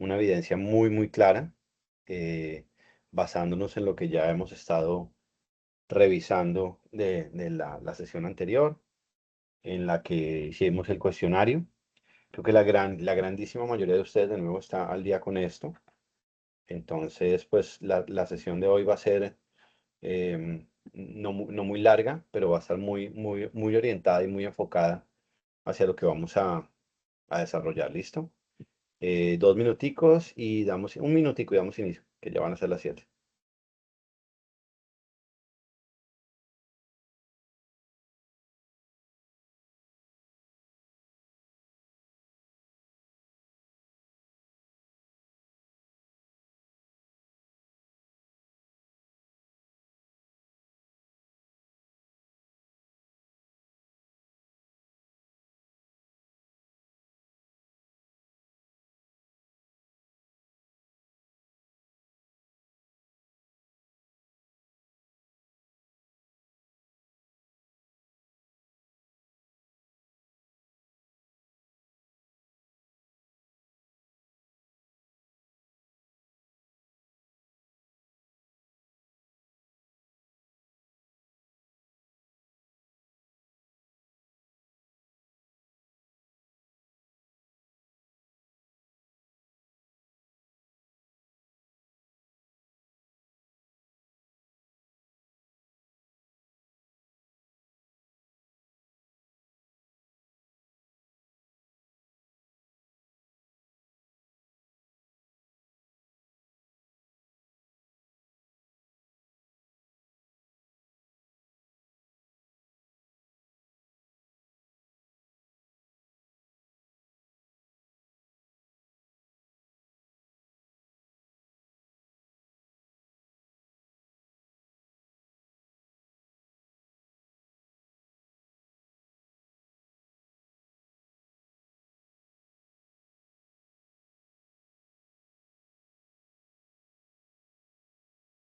una evidencia muy, muy clara, eh, basándonos en lo que ya hemos estado revisando de la sesión anterior, en la que hicimos el cuestionario. Creo que la grandísima mayoría de ustedes de nuevo está al día con esto. Entonces, pues la sesión de hoy va a ser no muy larga, pero va a estar muy, muy, muy orientada y muy enfocada hacia lo que vamos a desarrollar. ¿Listo? 2 minuticos y damos un minutico y damos inicio, que ya van a ser las 7.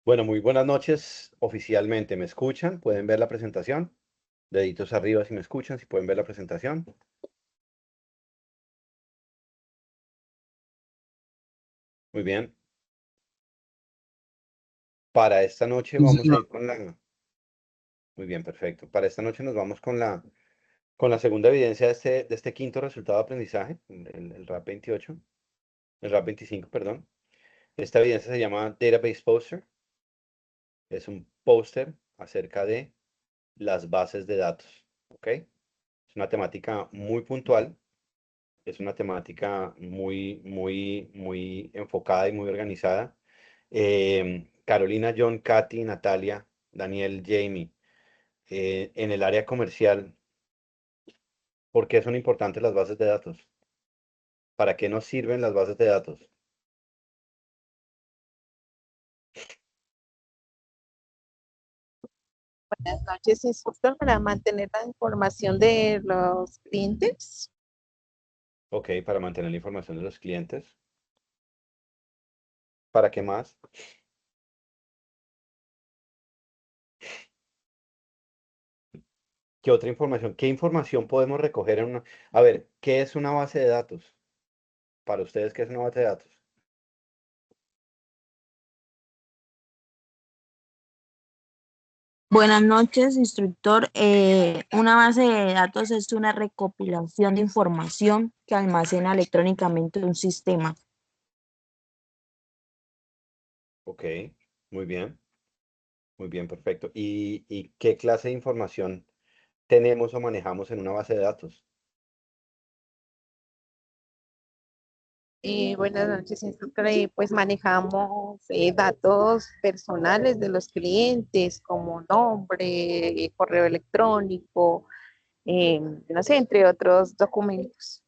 Bueno, muy buenas noches. Oficialmente, ¿me escuchan? ¿Pueden ver la presentación? Deditos arriba si me escuchan, si pueden ver la presentación. Muy bien. Para esta noche Sí, vamos a señor. ir con la... Muy bien, perfecto. Para esta noche nos vamos con la segunda evidencia de este quinto resultado de aprendizaje, el RAP 28, el RAP 25, perdón. Esta evidencia se llama Database Poster. Es un póster acerca de las bases de datos. ¿Ok? Es una temática muy puntual. Es una temática muy, muy, muy enfocada y muy organizada. Carolina, John, Katy, Natalia, Daniel, Jamie, en el área comercial, ¿por qué son importantes las bases de datos? ¿Para qué nos sirven las bases de datos? Buenas noches, instructor, para mantener la información de los clientes. Ok, para mantener la información de los clientes. ¿Para qué más? ¿Qué otra información? ¿Qué información podemos recoger en una... A ver, ¿qué es una base de datos? Para ustedes, ¿qué es una base de datos? Buenas noches, instructor. Una base de datos es una recopilación de información que almacena electrónicamente un sistema. Ok, muy bien, perfecto. ¿Y qué clase de información tenemos o manejamos en una base de datos? Buenas noches, instructor. Pues manejamos datos personales de los clientes como nombre, correo electrónico, no sé, entre otros documentos.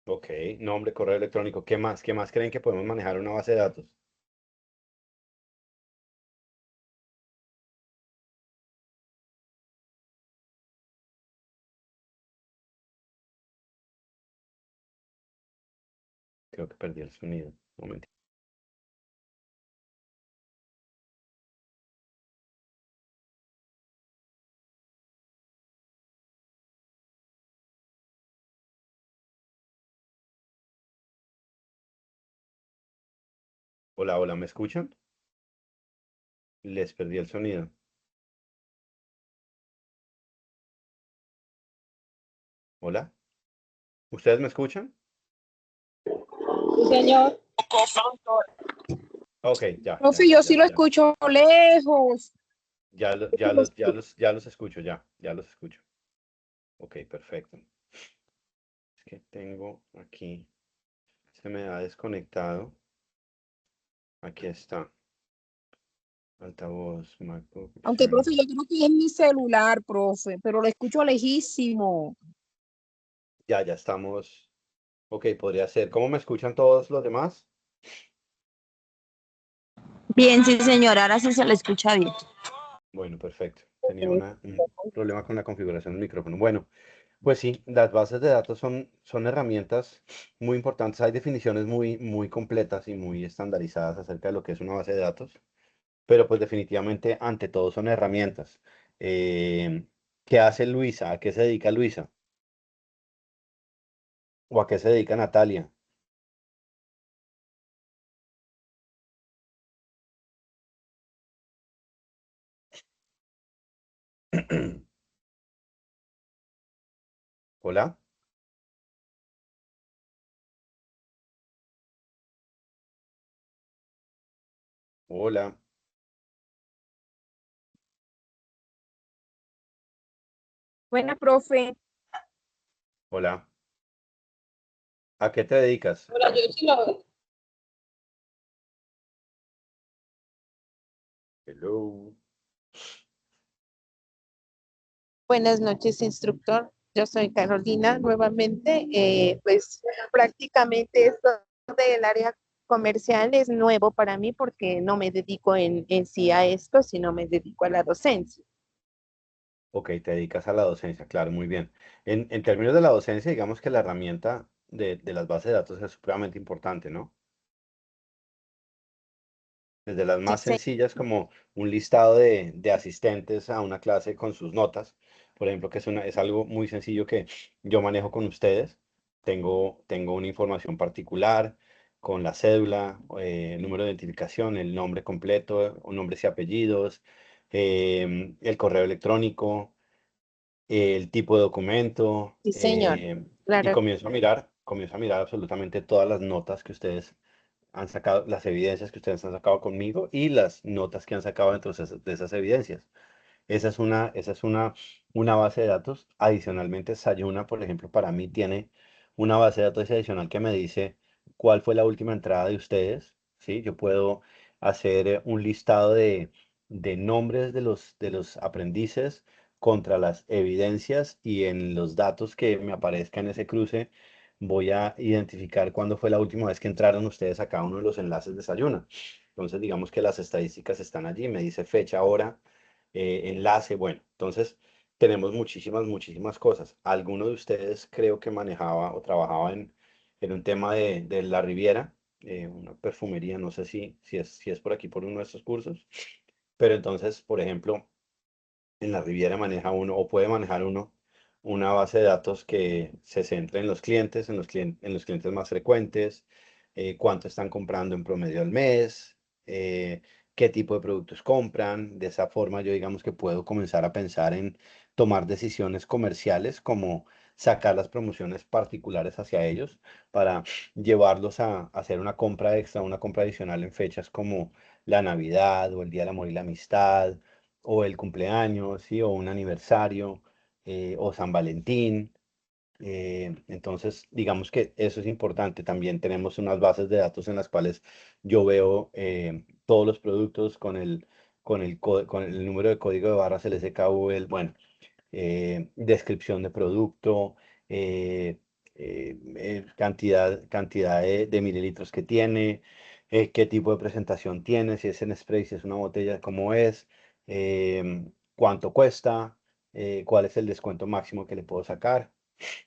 Ok, nombre, correo electrónico. ¿Qué más? ¿Qué más creen que podemos manejar en una base de datos? Creo que perdí el sonido. Un momento. Hola, hola, ¿me escuchan? Les perdí el sonido. Hola, ¿ustedes me escuchan? Sí, señor. Ok, ya, Profe, ya, yo sí ya, lo ya. escucho lejos. Ya los escucho, ya los escucho. Ok, perfecto. Es que tengo aquí, se me ha desconectado. Aquí está. Altavoz, MacBook, Aunque, profe, Shine. yo creo que es mi celular, profe, pero lo escucho lejísimo. Ya estamos. Ok, podría ser. ¿Cómo me escuchan todos los demás? Bien, sí, señora, ahora sí se le escucha bien. Bueno, perfecto. Tenía un problema con la configuración del micrófono. Bueno, pues sí, las bases de datos son herramientas muy importantes. Hay definiciones muy completas y muy estandarizadas acerca de lo que es una base de datos, pero pues definitivamente ante todo son herramientas. Eh, ¿Qué hace Luisa? ¿A qué se dedica Luisa? ¿O a qué se dedica Natalia? Hola, hola, Buena, profe. hola. ¿A qué te dedicas? Hola, yo sí lo... Hello. Buenas noches, instructor. Yo soy Carolina nuevamente. Pues prácticamente esto del área comercial es nuevo para mí porque no me dedico en sí a esto, sino me dedico a la docencia. Ok, te dedicas a la docencia, claro, muy bien. En términos de la docencia, digamos que la herramienta de las bases de datos es supremamente importante, ¿no? Desde las Sí, más sencillas como un listado de asistentes a una clase con sus notas, por ejemplo, que es algo muy sencillo que yo manejo con ustedes. Tengo una información particular con la cédula, número de identificación, el nombre completo, nombres y apellidos, el correo electrónico, el tipo de documento, sí, señor. y Claro. comienzo a mirar absolutamente todas las notas que ustedes han sacado, las evidencias que ustedes han sacado conmigo y las notas que han sacado dentro de esas evidencias. Esa es una base de datos. Adicionalmente, Sayuna, por ejemplo, para mí tiene una base de datos adicional que me dice cuál fue la última entrada de ustedes, ¿sí? Yo puedo hacer un listado de nombres de los aprendices contra las evidencias y en los datos que me aparezcan en ese cruce voy a identificar cuándo fue la última vez que entraron ustedes a cada uno de los enlaces de Sayuna. Entonces, digamos que las estadísticas están allí, me dice fecha, hora, enlace, bueno, entonces tenemos muchísimas cosas. Alguno de ustedes creo que manejaba o trabajaba en un tema de la Riviera, una perfumería, no sé si es por aquí por uno de estos cursos, pero entonces, por ejemplo, en la Riviera maneja uno o puede manejar uno una base de datos que se centre en los clientes, en los clientes más frecuentes, cuánto están comprando en promedio al mes, qué tipo de productos compran. De esa forma yo digamos que puedo comenzar a pensar en tomar decisiones comerciales como sacar las promociones particulares hacia ellos para llevarlos a hacer una compra extra, una compra adicional en fechas como la Navidad o el Día del Amor y la Amistad o el cumpleaños, ¿sí? O un aniversario, o San Valentín. Entonces, digamos que eso es importante. También tenemos unas bases de datos en las cuales yo veo todos los productos con el número de código de barras LSKV, bueno, descripción de producto, eh, cantidad de mililitros que tiene, qué tipo de presentación tiene, si es en spray, si es una botella, cómo es, cuánto cuesta, cuál es el descuento máximo que le puedo sacar.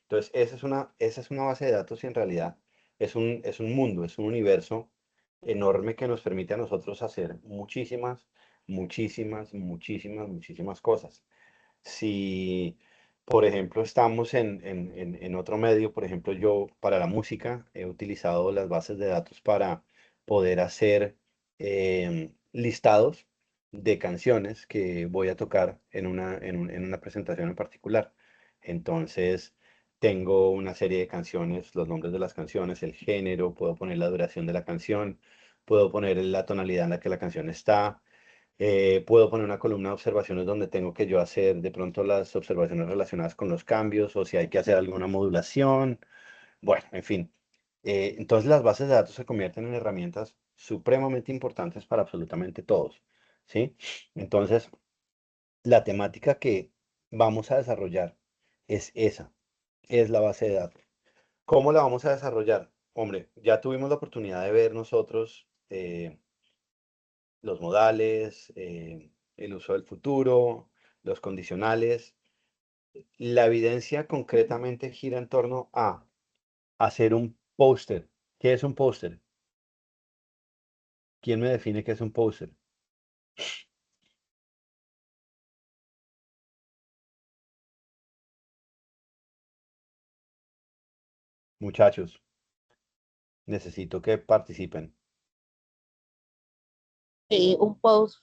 Entonces, esa es una base de datos y en realidad es un mundo, es un universo enorme que nos permite a nosotros hacer muchísimas cosas. Si, por ejemplo, estamos en otro medio, por ejemplo, yo para la música he utilizado las bases de datos para poder hacer listados de canciones que voy a tocar en una presentación en particular. Entonces, tengo una serie de canciones, los nombres de las canciones, el género, puedo poner la duración de la canción, puedo poner la tonalidad en la que la canción está, puedo poner una columna de observaciones donde tengo que yo hacer de pronto las observaciones relacionadas con los cambios o si hay que hacer alguna modulación. Bueno, en fin. Entonces las bases de datos se convierten en herramientas supremamente importantes para absolutamente todos, ¿sí? Entonces, la temática que vamos a desarrollar es esa, es la base de datos. ¿Cómo la vamos a desarrollar? Hombre, ya tuvimos la oportunidad de ver nosotros los modales, el uso del futuro, los condicionales. La evidencia concretamente gira en torno a hacer un póster. ¿Qué es un póster? ¿Quién me define qué es un póster? Muchachos, necesito que participen. Un post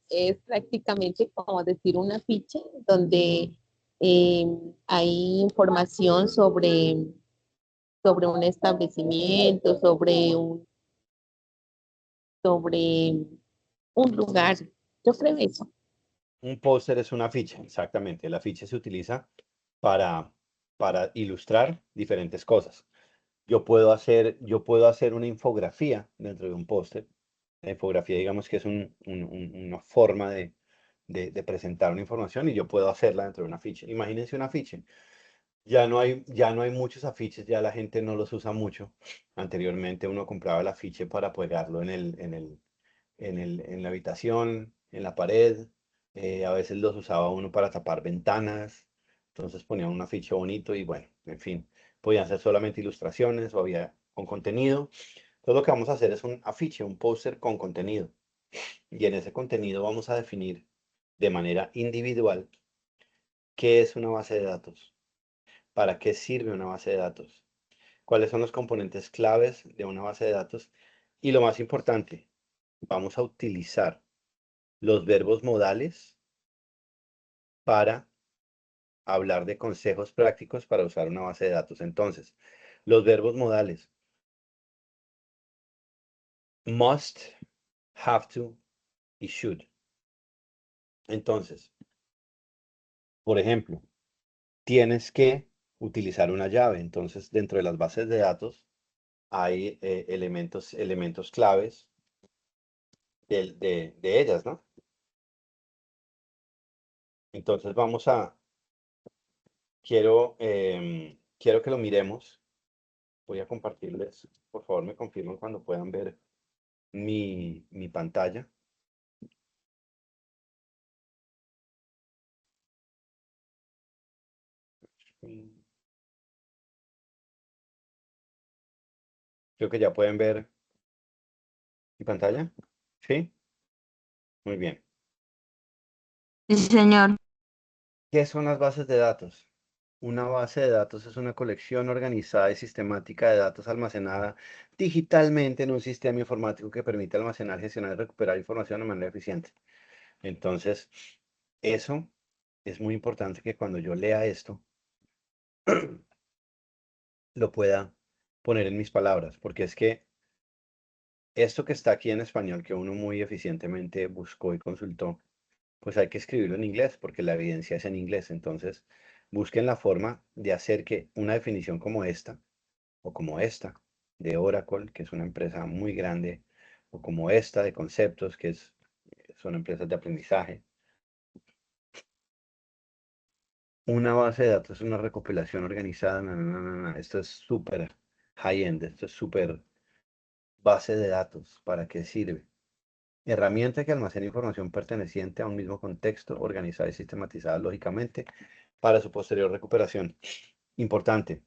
es prácticamente como decir un afiche donde eh, hay información sobre un establecimiento, sobre un lugar. Yo creo eso. Un póster es un afiche, exactamente. El afiche se utiliza para, para ilustrar diferentes cosas. Yo puedo hacer una infografía dentro de un póster. La infografía, digamos que es una forma de presentar una información y yo puedo hacerla dentro de un afiche. Imagínense un afiche. Ya no hay muchos afiches, ya la gente no los usa mucho. Anteriormente uno compraba el afiche para pegarlo en la habitación, en la pared. A veces los usaba uno para tapar ventanas. Entonces ponía un afiche bonito y bueno, en fin, podían ser solamente ilustraciones o había con contenido. Entonces lo que vamos a hacer es un afiche, un póster con contenido. Y en ese contenido vamos a definir de manera individual qué es una base de datos, para qué sirve una base de datos, cuáles son los componentes claves de una base de datos y lo más importante, vamos a utilizar los verbos modales para hablar de consejos prácticos para usar una base de datos. Entonces, los verbos modales, must, have to y should. Entonces, por ejemplo, tienes que utilizar una llave. Entonces, dentro de las bases de datos hay elementos claves de ellas, ¿no? Entonces, quiero que lo miremos. Voy a compartirles. Por favor, me confirman cuando puedan ver mi pantalla. Mm, Creo que ya pueden ver mi pantalla. ¿Sí? Muy bien. Sí, señor. ¿Qué son las bases de datos? Una base de datos es una colección organizada y sistemática de datos almacenada digitalmente en un sistema informático que permite almacenar, gestionar y recuperar información de manera eficiente. Entonces, eso es muy importante que cuando yo lea esto, lo pueda poner en mis palabras, porque es que esto que está aquí en español, que uno muy eficientemente buscó y consultó, pues hay que escribirlo en inglés, porque la evidencia es en inglés. Entonces, busquen la forma de hacer que una definición como esta, o como esta, de Oracle, que es una empresa muy grande, o como esta de Conceptos, son empresas de aprendizaje. Una base de datos es una recopilación organizada. Esto es súper high-end, esto es súper base de datos. ¿Para qué sirve? Herramienta que almacena información perteneciente a un mismo contexto, organizada y sistematizada lógicamente para su posterior recuperación. Importante,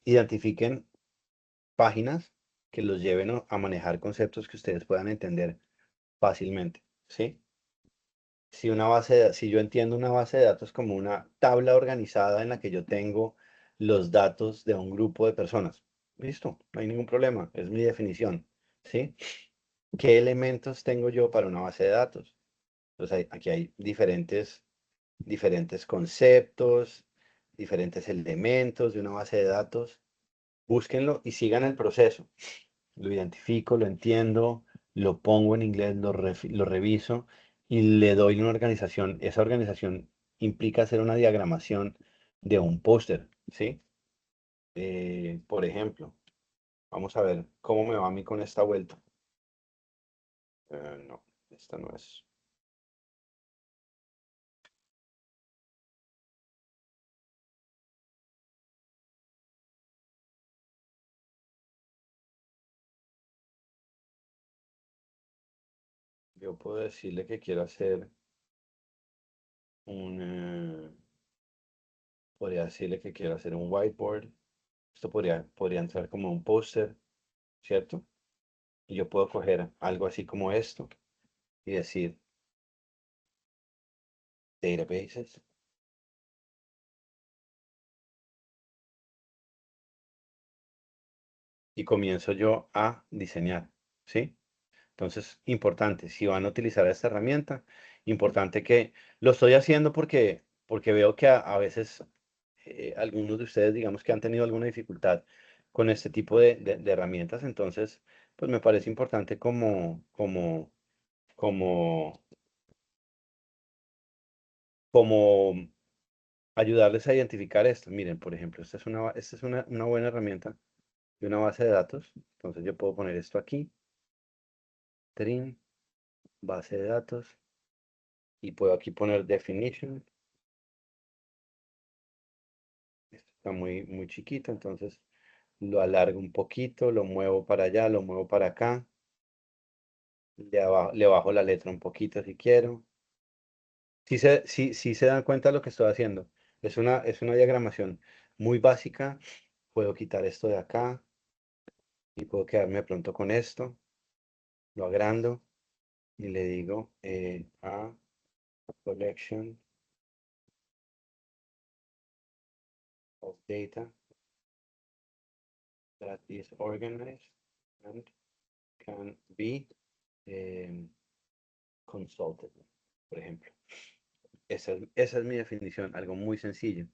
identifiquen páginas que los lleven a manejar conceptos que ustedes puedan entender fácilmente, ¿sí? Si yo entiendo una base de datos como una tabla organizada en la que yo tengo los datos de un grupo de personas, listo, no hay ningún problema, es mi definición, ¿sí? ¿qué elementos tengo yo para una base de datos? Entonces, aquí hay diferentes conceptos, diferentes elementos de una base de datos. Búsquenlo y sigan el proceso. Lo identifico, lo entiendo, lo pongo en inglés, lo reviso y le doy una organización. Esa organización implica hacer una diagramación de un póster, ¿sí? Por ejemplo, vamos a ver cómo me va a mí con esta vuelta. No, esta no es. Yo puedo decirle que quiero hacer un, podría decirle que quiero hacer un whiteboard. Esto podría entrar como un póster, ¿cierto? Y yo puedo coger algo así como esto y decir databases. Y comienzo yo a diseñar, ¿sí? Entonces, importante, si van a utilizar esta herramienta, importante que lo estoy haciendo porque veo que a veces algunos de ustedes, digamos que han tenido alguna dificultad con este tipo de herramientas, entonces, pues me parece importante como, como ayudarles a identificar esto. Miren, por ejemplo, esta es una buena herramienta de una base de datos. Entonces yo puedo poner esto aquí, trin, base de datos, y puedo aquí poner definition. Esto está muy chiquito, entonces lo alargo un poquito, lo muevo para allá, lo muevo para acá. Le bajo la letra un poquito si quiero. Si se dan cuenta de lo que estoy haciendo. Es una diagramación muy básica. Puedo quitar esto de acá y puedo quedarme de pronto con esto. Lo agrando y le digo a collection of data that is organized and can be em, consulted, por ejemplo. Esa es mi definición, algo muy sencillo.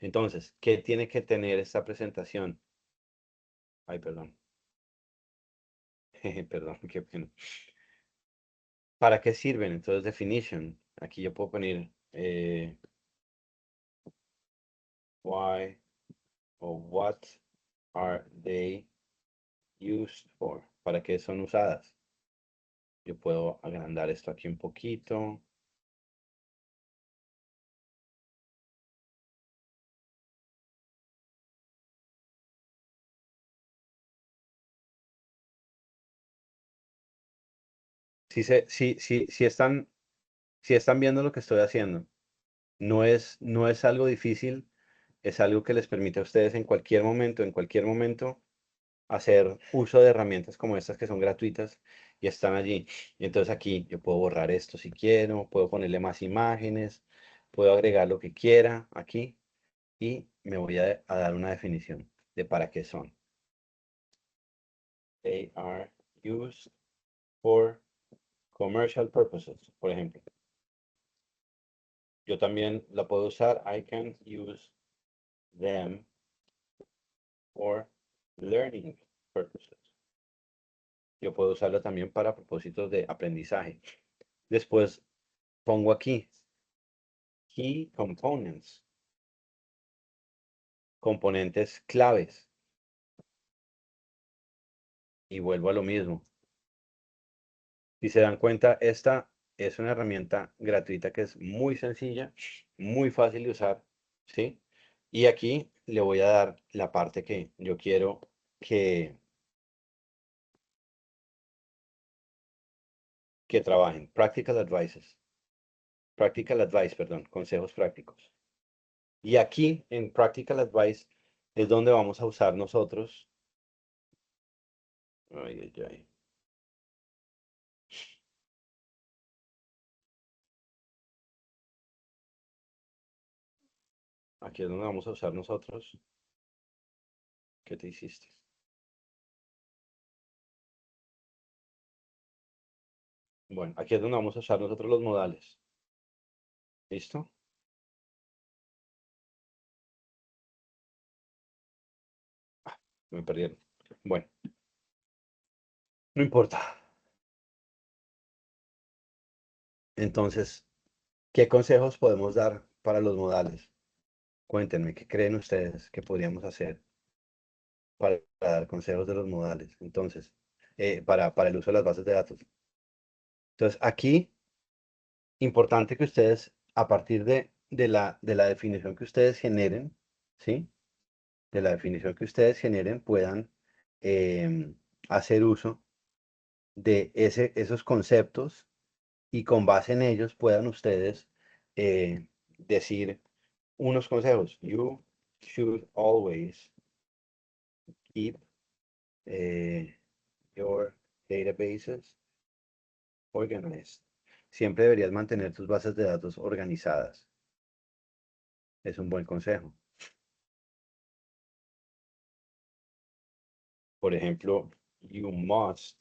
Entonces, ¿qué tiene que tener esta presentación? Ay, perdón. Perdón, qué pena. ¿Para qué sirven? Entonces, definition. Aquí yo puedo poner why o what are they used for. ¿Para qué son usadas? Yo puedo agrandar esto aquí un poquito. Si están viendo lo que estoy haciendo, no es algo difícil, es algo que les permite a ustedes en cualquier momento, hacer uso de herramientas como estas que son gratuitas y están allí. Y entonces aquí yo puedo borrar esto si quiero, puedo ponerle más imágenes, puedo agregar lo que quiera aquí y me voy a dar una definición de para qué son. They are used for commercial purposes, por ejemplo. Yo también la puedo usar. I can use them for learning purposes. Yo puedo usarla también para propósitos de aprendizaje. Después pongo aquí key components, componentes claves, y vuelvo a lo mismo. Si se dan cuenta, esta es una herramienta gratuita que es muy sencilla, muy fácil de usar, ¿sí? Y aquí le voy a dar la parte que yo quiero que, que trabajen. Practical advice, perdón, consejos prácticos. Y aquí en Practical Advice es donde vamos a usar nosotros. Ay, ay, ay. Aquí es donde vamos a usar nosotros. ¿Qué te hiciste? Bueno, aquí es donde vamos a usar nosotros los modales. ¿Listo? Me perdieron. Bueno, no importa. Entonces, ¿qué consejos podemos dar para los modales? Cuéntenme, ¿qué creen ustedes que podríamos hacer para dar consejos de los modales? Entonces, para el uso de las bases de datos. Entonces, aquí, importante que ustedes, a partir de la definición que ustedes generen, ¿sí? De la definición que ustedes generen, puedan em, hacer uso de esos conceptos y con base en ellos puedan ustedes decir unos consejos. You should always keep eh, your databases organized. Siempre deberías mantener tus bases de datos organizadas. Es un buen consejo. Por ejemplo, you must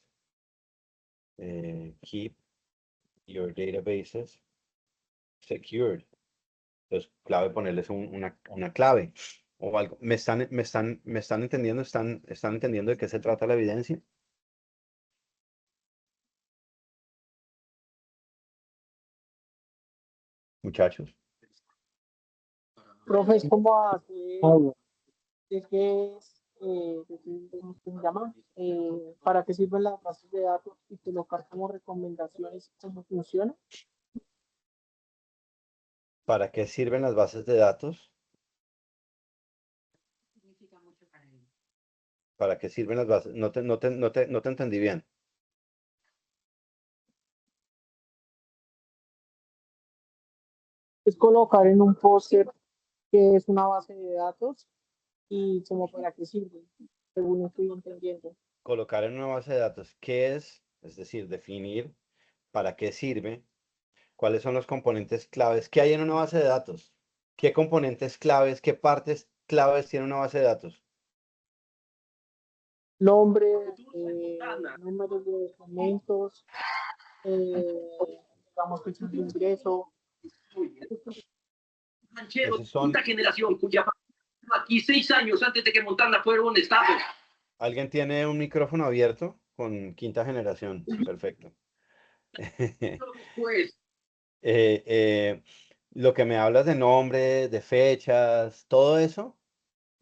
keep your databases secured. Entonces, clave ponerles una clave o algo. ¿Me están entendiendo? ¿Están entendiendo de qué se trata la evidencia? Muchachos. Profe, es como hacer, es que es, ¿cómo se llama? ¿Para qué sirven las bases de datos y colocar como recomendaciones cómo funciona? ¿Para qué sirven las bases de datos? ¿Para qué sirven las bases? No te entendí bien. Es colocar en un póster que es una base de datos y como para qué sirve, según estoy entendiendo. Colocar en una base de datos qué es decir, definir para qué sirve, cuáles son los componentes claves, qué hay en una base de datos, qué componentes claves, qué partes claves tiene una base de datos. Nombre, números de documentos, digamos fechas de ingreso. Ranchero, Esos son, quinta generación, cuya familia aquí 6 años antes de que Montana fuera un estado. ¿alguien tiene un micrófono abierto con quinta generación? Perfecto. Pues, Eh, eh, lo que me hablas de nombre, de fechas, todo eso,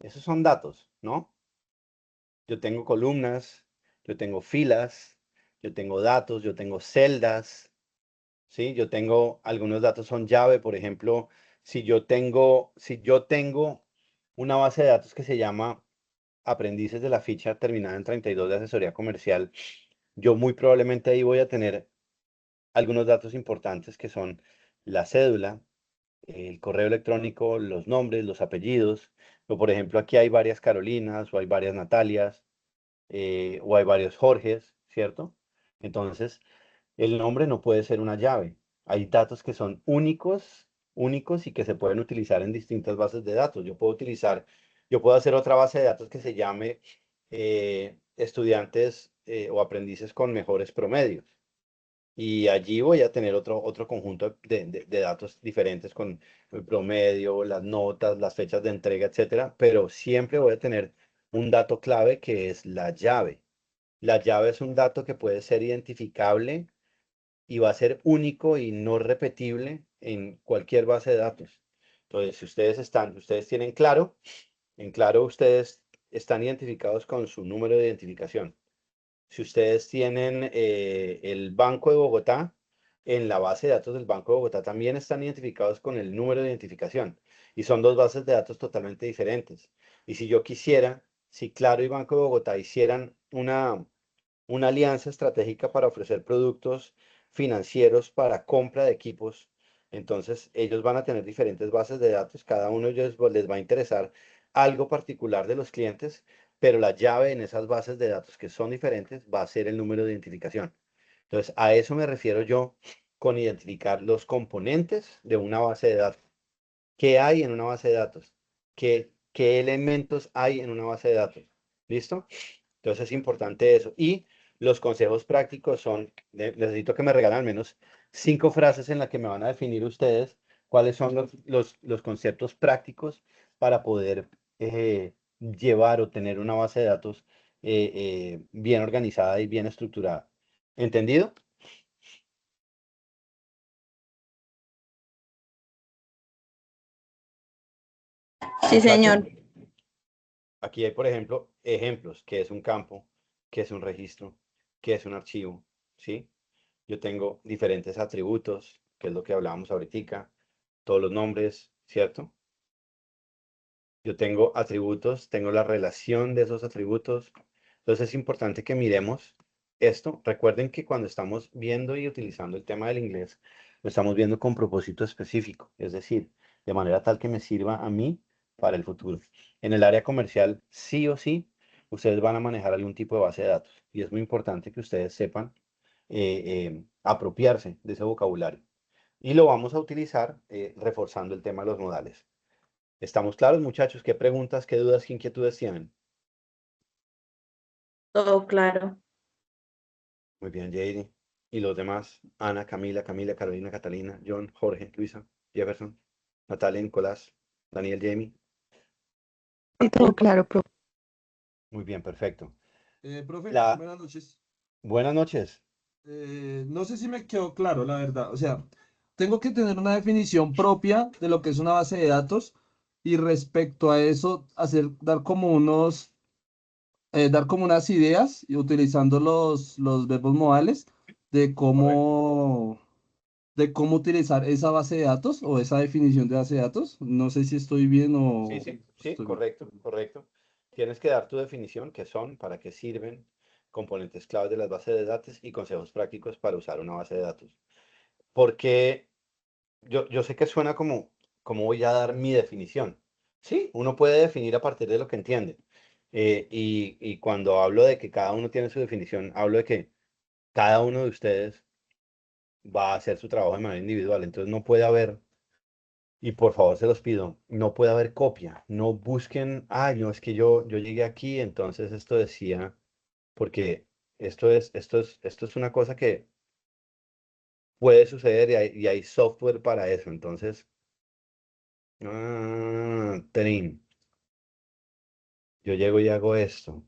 esos son datos, ¿no? Yo tengo columnas, yo tengo filas, yo tengo datos, yo tengo celdas, ¿sí? Yo tengo, algunos datos son llave, por ejemplo, si yo tengo una base de datos que se llama aprendices de la ficha terminada en 32 de asesoría comercial, yo muy probablemente ahí voy a tener algunos datos importantes que son la cédula, el correo electrónico, los nombres, los apellidos. O por ejemplo, aquí hay varias Carolinas o hay varias Natalias o hay varios Jorges, ¿cierto? Entonces, el nombre no puede ser una llave. Hay datos que son únicos, únicos y que se pueden utilizar en distintas bases de datos. Yo puedo hacer otra base de datos que se llame estudiantes o aprendices con mejores promedios. Y allí voy a tener otro conjunto de datos diferentes con el promedio, las notas, las fechas de entrega, etcétera. Pero siempre voy a tener un dato clave que es la llave. La llave es un dato que puede ser identificable y va a ser único y no repetible en cualquier base de datos. Entonces, si ustedes tienen claro, en claro ustedes están identificados con su número de identificación. Si ustedes tienen el Banco de Bogotá, en la base de datos del Banco de Bogotá también están identificados con el número de identificación. Y son dos bases de datos totalmente diferentes. Y si yo quisiera, si Claro y Banco de Bogotá hicieran una alianza estratégica para ofrecer productos financieros para compra de equipos, entonces ellos van a tener diferentes bases de datos, cada uno de ellos les va a interesar algo particular de los clientes, pero la llave en esas bases de datos que son diferentes va a ser el número de identificación. Entonces, a eso me refiero yo con identificar los componentes de una base de datos. ¿Qué hay en una base de datos? ¿Qué elementos hay en una base de datos? ¿Listo? Entonces es importante eso. Y Los consejos prácticos son, necesito que me regalen al menos 5 frases en las que me van a definir ustedes cuáles son los conceptos prácticos para poder llevar o tener una base de datos bien organizada y bien estructurada. ¿Entendido? Sí, Muchachos, señor. aquí hay, por ejemplo, ejemplos, qué es un campo, qué es un registro, qué es un archivo, ¿sí? Yo tengo diferentes atributos, que es lo que hablábamos ahorita, todos los nombres, ¿cierto? Yo tengo atributos, tengo la relación de esos atributos. Entonces es importante que miremos esto. Recuerden que cuando estamos viendo y utilizando el tema del inglés, lo estamos viendo con propósito específico, es decir, de manera tal que me sirva a mí para el futuro. En el área comercial, sí o sí, ustedes van a manejar algún tipo de base de datos y es muy importante que ustedes sepan apropiarse de ese vocabulario. Y lo vamos a utilizar reforzando el tema de los modales. ¿Estamos claros, muchachos? ¿Qué preguntas, qué dudas, qué inquietudes tienen? Todo claro. Muy bien, JD. ¿Y los demás? Ana, Camila, Carolina, Catalina, John, Jorge, Luisa, Jefferson, Natalia, Nicolás, Daniel, Jamie. Sí, todo claro, profe. Muy bien, perfecto. Profe, La... buenas noches. Buenas noches. No sé si me quedó claro, la verdad. O sea, tengo que tener una definición propia de lo que es una base de datos y respecto a eso, dar como unas ideas y utilizando los verbos modales de Correcto. cómo utilizar esa base de datos o esa definición de base de datos. No sé si estoy bien Sí, o sí, sí, estoy mal. correcto, correcto. Tienes que dar tu definición, qué son, para qué sirven, componentes claves de las bases de datos y consejos prácticos para usar una base de datos. Porque yo sé que suena como voy a dar mi definición. Sí, uno puede definir a partir de lo que entiende. Y cuando hablo de que cada uno tiene su definición, hablo de que cada uno de ustedes va a hacer su trabajo de manera individual. Entonces no puede haber, y por favor se los pido, no puede haber copia. No busquen, ay, no, es que yo llegué aquí, entonces esto decía, porque esto es una cosa que puede suceder y hay software para eso. Entonces, trin, yo llego y hago esto.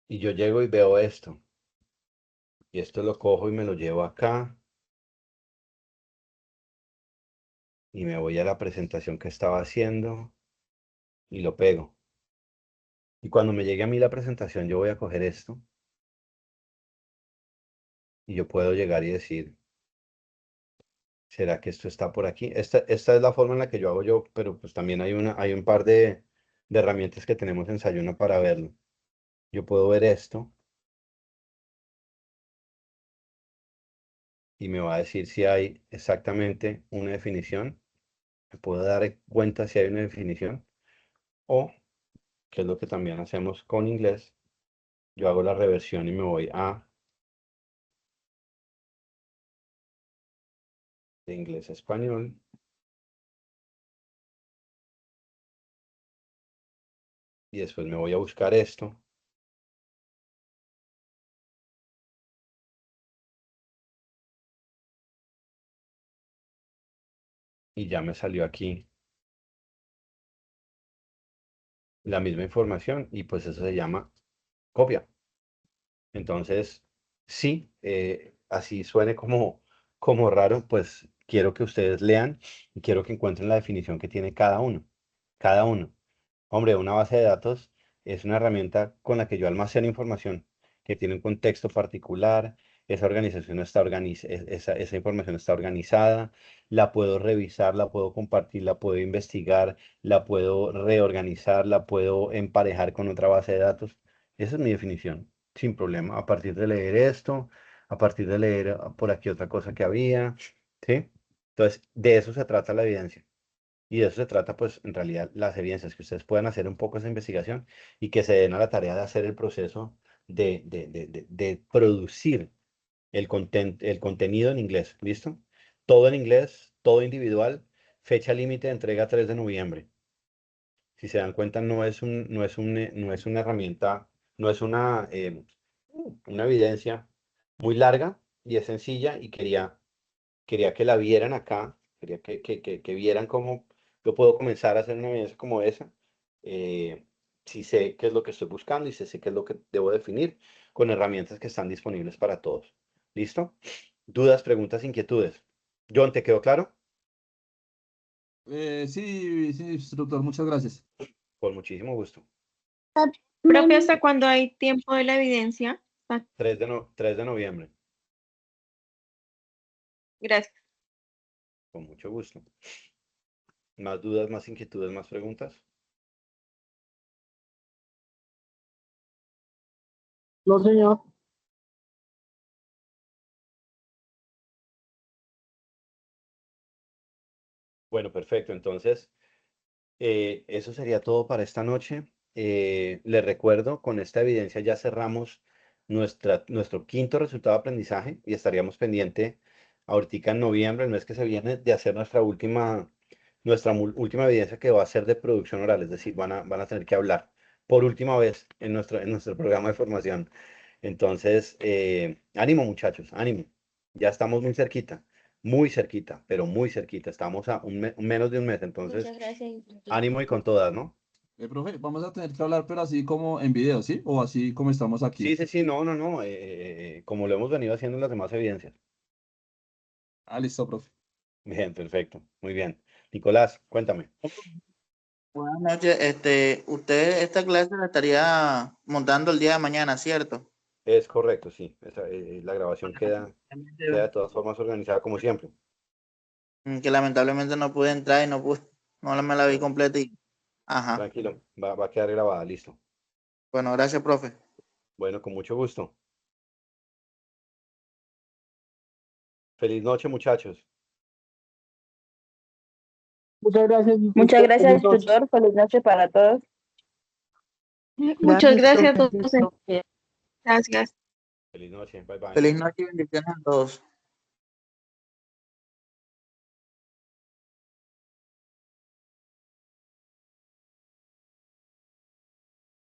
Y yo llego y veo esto. Y esto lo cojo y me lo llevo acá. Y me voy a la presentación que estaba haciendo y lo pego. Y cuando me llegue a mí la presentación, yo voy a coger esto y yo puedo llegar y decir, ¿será que esto está por aquí? Esta es la forma en la que yo hago yo, pero pues también hay un par de herramientas que tenemos en Sayuna para verlo. Yo puedo ver esto y me va a decir si hay exactamente una definición. Me puedo dar cuenta si hay una definición o, que es lo que también hacemos con inglés, yo hago la reversión y me voy a de inglés a español. Y después me voy a buscar esto y ya me salió aquí la misma información y pues eso se llama copia. Entonces, sí, así suene como raro, pues quiero que ustedes lean y quiero que encuentren la definición que tiene cada uno. Cada uno. Hombre, una base de datos es una herramienta con la que yo almaceno información que tiene un contexto particular, esa organización está esa información está organizada, la puedo revisar, la puedo compartir, la puedo investigar, la puedo reorganizar, la puedo emparejar con otra base de datos. Esa es mi definición, sin problema, a partir de leer esto, a partir de leer por aquí otra cosa que había, ¿sí? Entonces, de eso se trata la evidencia. Y de eso se trata, pues, en realidad, las evidencias, que ustedes puedan hacer un poco esa investigación y que se den a la tarea de hacer el proceso de producir el contenido en inglés. ¿Listo? Todo en inglés, todo individual, fecha límite de entrega 3 de noviembre. Si se dan cuenta, no es una herramienta, no es una evidencia muy larga y es sencilla y quería que la vieran acá, quería que vieran cómo yo puedo comenzar a hacer una evidencia como esa. eh, si sé qué es lo que estoy buscando y si sé qué es lo que debo definir con herramientas que están disponibles para todos. ¿Listo? ¿Dudas, preguntas, inquietudes? John, ¿te quedó claro? Sí, sí, instructor, muchas gracias. Con muchísimo gusto. Profe, ¿hasta cuándo hay tiempo de la evidencia? 3 de noviembre, Gracias. con mucho gusto. ¿Más dudas, más inquietudes, más preguntas? No, señor. Bueno, perfecto. Entonces, eso sería todo para esta noche. Les recuerdo, con esta evidencia ya cerramos nuestro quinto resultado de aprendizaje y estaríamos pendiente ahorita en noviembre, el mes que se viene, de hacer última evidencia que va a ser de producción oral, es decir, van a tener que hablar por última vez en nuestro programa de formación. Entonces, ánimo muchachos, ánimo. Ya estamos muy cerquita, pero muy cerquita. Estamos a menos de un mes, entonces Muchas gracias, instructor. ánimo y con todas, ¿no? Profe, vamos a tener que hablar, pero así como en video, ¿sí? O así como estamos Sí, aquí. sí, sí, no, no, no, como lo hemos venido haciendo en las demás evidencias. Ah, listo, profe. Bien, perfecto, muy bien. Nicolás, cuéntame. Buenas noches. Usted esta clase la estaría montando el día de mañana, ¿cierto? Es correcto, sí. La grabación queda de todas formas organizada como siempre. Que lamentablemente no pude entrar y no me la vi No, completa y, ajá. tranquilo, va a quedar grabada, listo. Bueno, gracias, profe. Bueno, con mucho gusto. Feliz noche, muchachos. Muchas gracias, Muchas instructor. gracias, Feliz noche. instructor. Feliz noche para todos. Muchas gracias a Profe. todos. Gracias. Feliz noche, bye bye. Feliz noche y bendiciones a todos.